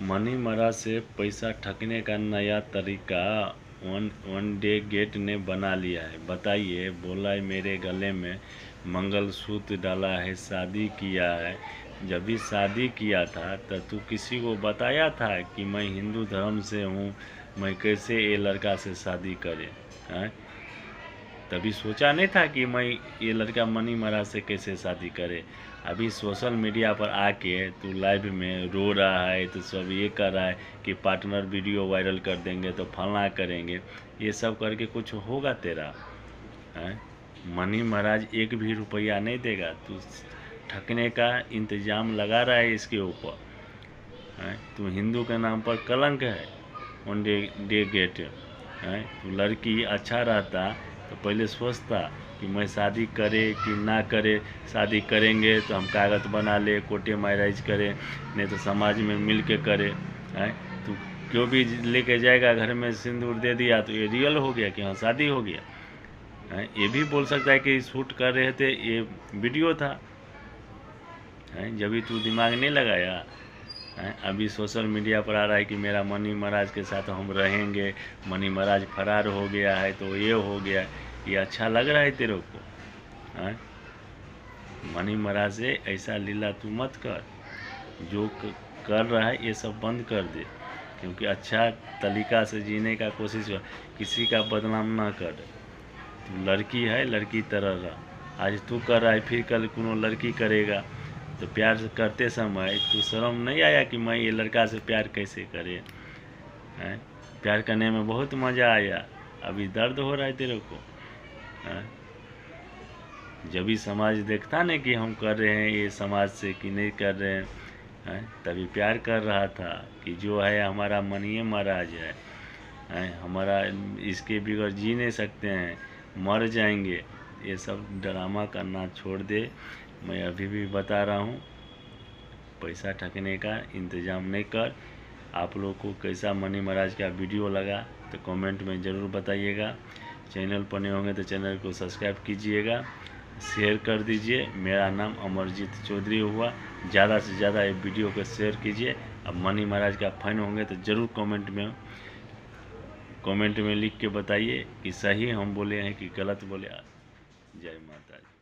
Money महाराज से पैसा ठगने का नया तरीका वन डे गेट ने बना लिया है। बताइए, बोला है मेरे गले में मंगलसूत्र डाला है, शादी किया है। जब भी शादी किया था तो तू किसी को बताया था कि मैं हिंदू धर्म से हूँ, मैं कैसे ये लड़का से शादी करे? हैं? तभी सोचा नहीं था कि मैं ये लड़का मनी महाराज से कैसे शादी करे। अभी सोशल मीडिया पर आके तू लाइव में रो रहा है, तो सब ये कर रहा है कि पार्टनर वीडियो वायरल कर देंगे तो फलना करेंगे। ये सब करके कुछ होगा तेरा? हैं? मनी महाराज एक भी रुपया नहीं देगा। तू ठगने का इंतजाम लगा रहा है इसके ऊपर। तू हिंदू के नाम पर कलंक है। वन डे गेट है। तू लड़की अच्छा रहता तो पहले सोचता कि मैं शादी करे कि ना करे। शादी करेंगे तो हम कागज बना ले, कोर्टे मैरिज करें, नहीं तो समाज में मिल के करे। तू क्यों भी लेके जाएगा, घर में सिंदूर दे दिया तो ये रियल हो गया कि हाँ शादी हो गया। ये भी बोल सकता है कि शूट कर रहे थे, ये वीडियो था। जब भी तू दिमाग नहीं लगाया। अभी सोशल मीडिया पर आ रहा है कि मेरा मनी महाराज के साथ हम रहेंगे, मनी महाराज फरार हो गया है तो ये हो गया। ये अच्छा लग रहा है तेरे को? मनी महाराज से ऐसा लीला तू मत कर। जो कर रहा है ये सब बंद कर दे, क्योंकि अच्छा तरीका से जीने का कोशिश कर, किसी का बदनाम ना कर। तू लड़की है, लड़की तरह रह। आज तू कर रहा है, फिर कल कोनो लड़की करेगा तो प्यार करते समय तो शर्म नहीं आया कि मैं ये लड़का से प्यार कैसे करे? प्यार करने में बहुत मज़ा आया, अभी दर्द हो रहा है तेरे को। जब भी समाज देखता ना कि हम कर रहे हैं ये समाज से कि नहीं कर रहे हैं, तभी प्यार कर रहा था कि जो है हमारा मनी महाराज है, हमारा इसके बगैर जी नहीं सकते हैं, मर जाएंगे। ये सब ड्रामा करना छोड़ दे। मैं अभी भी बता रहा हूँ, पैसा ठगने का इंतज़ाम नहीं कर। आप लोग को कैसा मनी महाराज का वीडियो लगा तो कमेंट में ज़रूर बताइएगा। चैनल पर नए होंगे तो चैनल को सब्सक्राइब कीजिएगा, शेयर कर दीजिए। मेरा नाम अमरजीत चौधरी हुआ। ज़्यादा से ज़्यादा ये वीडियो को शेयर कीजिए। अब मनी महाराज का फैन होंगे तो ज़रूर कमेंट में लिख के बताइए कि सही हम बोले हैं कि गलत बोले। जय माता दी।